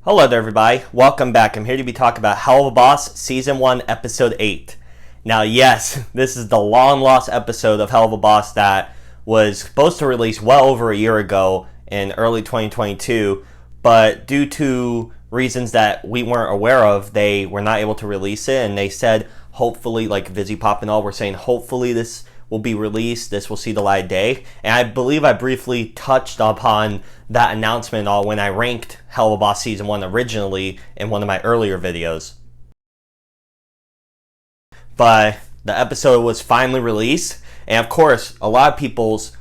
Hello there, everybody. Welcome back. I'm here to be talking about Helluva Boss Season 1, Episode 8. Now, yes, this is the long-lost episode of Helluva Boss that was supposed to release well over a year ago in early 2022, but due to reasons that we weren't aware of, they were not able to release it, and they said, hopefully, like VisiPop and all, were saying, hopefully this will be released, this will see the light of day. And I believe I briefly touched upon that announcement all when I ranked Helluva Boss Season 1 originally in one of my earlier videos. But the episode was finally released, and of course, a lot of people's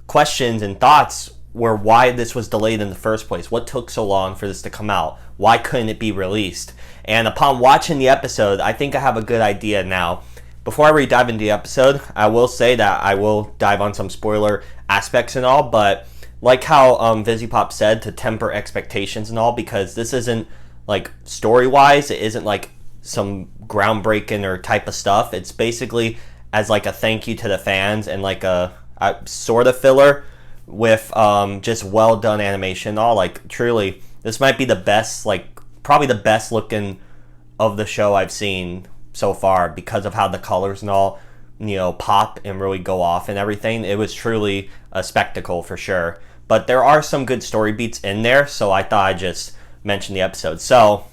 questions and thoughts were why this was delayed in the first place. What took so long for this to come out? Why couldn't it be released? And upon watching the episode, I think I have a good idea now. Before I really dive into the episode, I will say that I will dive on some spoiler aspects and all, but like how VisiPop said, to temper expectations and all, because this isn't, like, story-wise, it isn't, like, some groundbreaking or type of stuff. It's basically as, like, a thank you to the fans and, like, a sort of filler with just well-done animation and all. Like, truly, this might be the best, like, probably the best looking of the show I've seen so far because of how the colors and all, you know, pop and really go off and everything. It was truly a spectacle for sure. But there are some good story beats in there, so I thought I'd just mention the episode. So,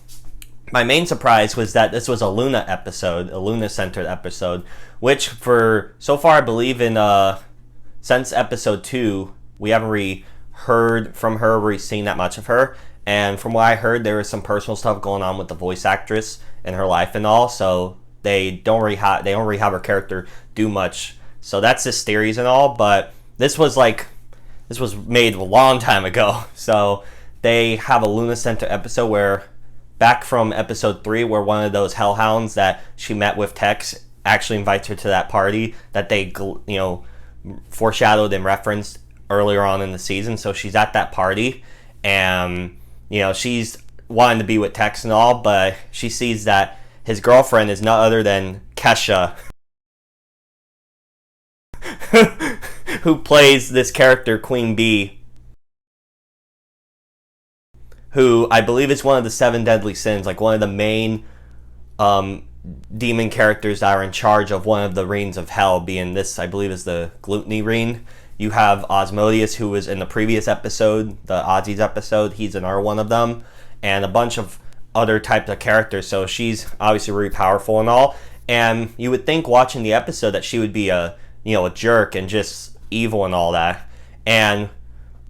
my main surprise was that this was a Luna episode, a Luna-centered episode, which for, so far I believe in, since episode 2, we haven't really heard from her, really seen that much of her. And from what I heard, there was some personal stuff going on with the voice actress in her life and all, so they don't really have her character do much. So that's just theories and all, but this was made a long time ago. So they have a Luna Center episode where, back from episode 3, where one of those hellhounds that she met with Tex actually invites her to that party that they, you know, foreshadowed and referenced earlier on in the season. So she's at that party, and you know, she's wanting to be with Tex and all, but she sees that his girlfriend is none other than Kesha, who plays this character, Queen Bee, who I believe is one of the 7 deadly sins, like one of the main demon characters that are in charge of one of the reigns of hell, being this, I believe, is the Gluttony reign. You have Osmodeus, who was in the previous episode, the Ozzy's episode. He's another one of them. And a bunch of other types of characters. So she's obviously really powerful and all. And you would think watching the episode that she would be a jerk and just evil and all that. And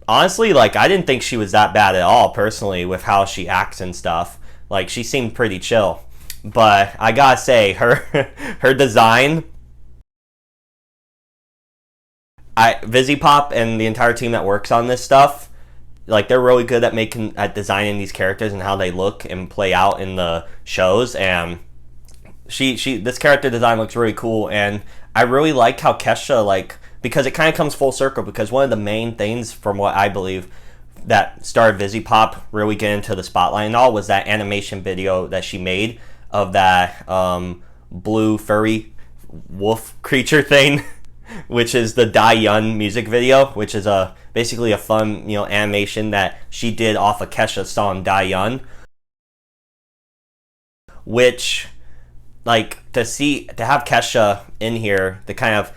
honestly, like, I didn't think she was that bad at all, personally, with how she acts and stuff. Like, she seemed pretty chill. But I gotta say, her design, VisiPop and the entire team that works on this stuff, like, they're really good at designing these characters and how they look and play out in the shows. And this character design looks really cool, and I really like how Kesha, like, because it kind of comes full circle, because one of the main things, from what I believe, that started VisiPop really getting into the spotlight and all was that animation video that she made of that blue furry wolf creature thing, which is the Dai Yun music video, which is basically a fun, you know, animation that she did off of Kesha's song Dai Yun. Which, like, to have Kesha in here to kind of,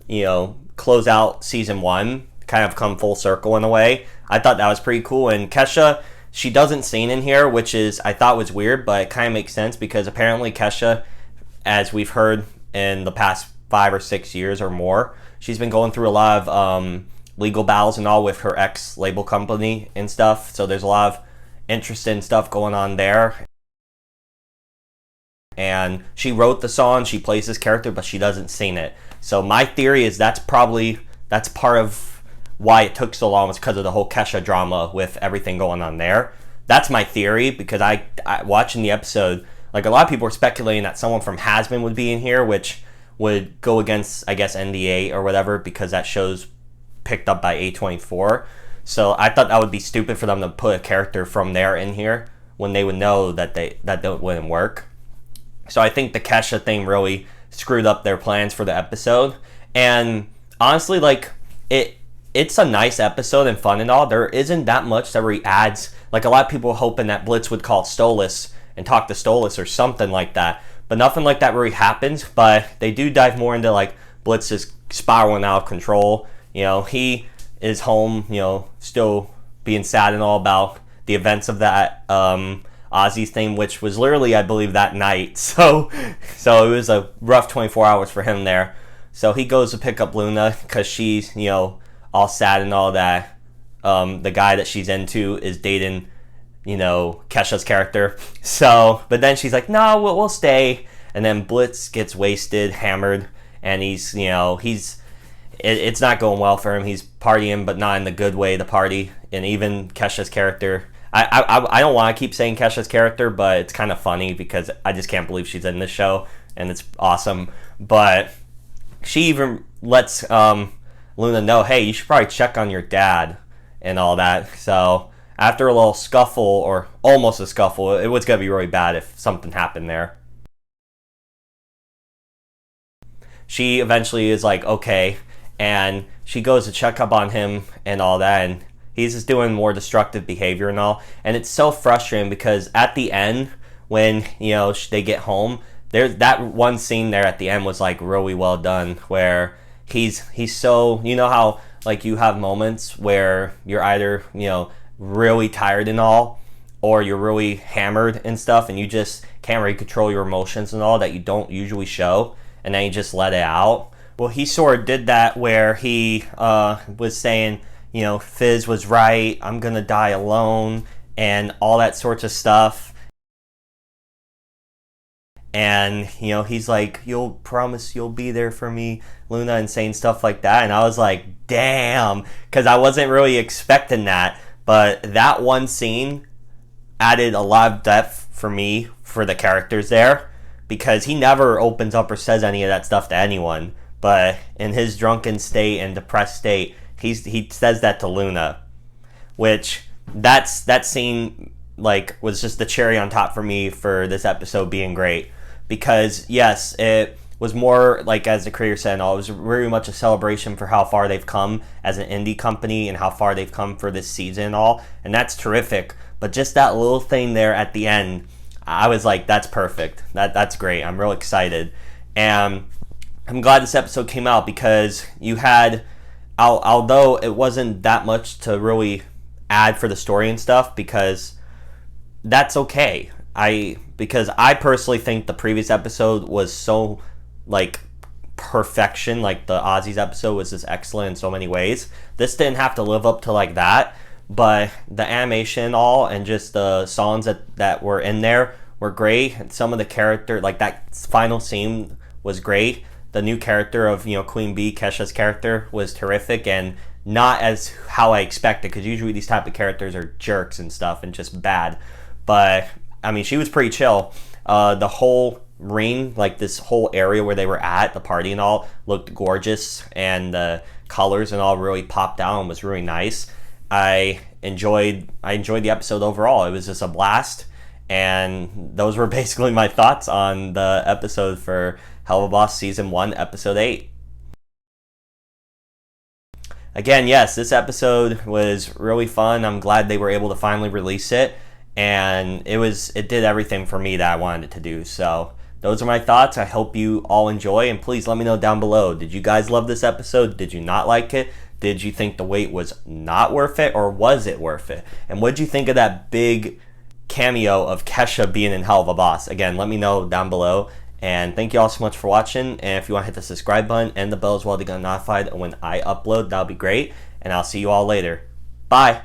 you know, close out season 1, kind of come full circle in a way, I thought that was pretty cool. And Kesha, she doesn't sing in here, which is, I thought was weird, but it kind of makes sense because apparently Kesha, as we've heard in the past 5 or 6 years or more, she's been going through a lot of legal battles and all with her ex-label company and stuff. So there's a lot of interesting stuff going on there. And she wrote the song, she plays this character, but she doesn't sing it. So my theory is that's part of why it took so long, was because of the whole Kesha drama with everything going on there. That's my theory, because I watching the episode, like, a lot of people were speculating that someone from Hasbin would be in here, which would go against, I guess, NDA or whatever, because that show's picked up by A24. So I thought that would be stupid for them to put a character from there in here when they would know that that wouldn't work. So I think the Kesha thing really screwed up their plans for the episode. And honestly, like, it's a nice episode and fun and all. There isn't that much that really adds. Like, a lot of people were hoping that Blitz would call Stolas and talk to Stolas or something like that. But nothing like that really happens. But they do dive more into, like, Blitz is spiraling out of control. You know, he is home, you know, still being sad and all about the events of that Ozzy thing, which was literally, I believe, that night. So it was a rough 24 hours for him there. So he goes to pick up Luna because she's, you know, all sad and all that. The guy that she's into is dating, you know, Kesha's character. So, but then she's like, no, we'll stay. And then Blitz gets wasted, hammered, and he's, you know, it's not going well for him. He's partying, but not in the good way to party. And even Kesha's character, I don't want to keep saying Kesha's character, but it's kind of funny because I just can't believe she's in this show, and it's awesome. But she even lets Luna know, hey, you should probably check on your dad and all that. So after a little scuffle, or almost a scuffle, it was going to be really bad if something happened there. She eventually is like, okay, and she goes to check up on him and all that, and he's just doing more destructive behavior and all. And it's so frustrating because at the end, when, you know, they get home, there's that one scene there at the end was like really well done, where he's so, you know how like you have moments where you're either, you know, really tired and all, or you're really hammered and stuff, and you just can't really control your emotions and all that you don't usually show, and then you just let it out. Well, he sort of did that where he was saying, you know, Fizz was right, I'm gonna die alone, and all that sorts of stuff. And, you know, he's like, you'll promise you'll be there for me, Luna, and saying stuff like that. And I was like, damn, because I wasn't really expecting that. But that one scene added a lot of depth for me, for the characters there, because he never opens up or says any of that stuff to anyone. But in his drunken state and depressed state, he says that to Luna, which that scene like was just the cherry on top for me for this episode being great. Because yes, it was more like, as the creator said, it was very much a celebration for how far they've come as an indie company and how far they've come for this season and all, and that's terrific. But just that little thing there at the end, I was like, that's perfect. That's great. I'm real excited, and I'm glad this episode came out because you had, although it wasn't that much to really add for the story and stuff, because that's okay. Because I personally think the previous episode was so, like, perfection. Like, the Ozzy's episode was just excellent in so many ways. This didn't have to live up to like that, but the animation and all, and just the songs that were in there were great. And some of the character, like that final scene was great. The new character of, you know, Queen Bee, Kesha's character, was terrific, and not as how I expected, because usually these type of characters are jerks and stuff and just bad. But I mean, she was pretty chill. The whole ring, like this whole area where they were at, the party and all, looked gorgeous, and the colors and all really popped out and was really nice. I enjoyed the episode overall. It was just a blast, and those were basically my thoughts on the episode for Helluva Boss Season 1, Episode 8. Again, yes, this episode was really fun. I'm glad they were able to finally release it. And it did everything for me that I wanted it to do. So those are my thoughts. I hope you all enjoy, and please let me know down below. Did you guys love this episode? Did you not like it? Did you think the wait was not worth it, or was it worth it? And what did you think of that big cameo of Kesha being in Helluva Boss? Again, let me know down below. And thank you all so much for watching. And if you want to hit the subscribe button and the bell as well to get notified when I upload, that'll be great. And I'll see you all later. Bye.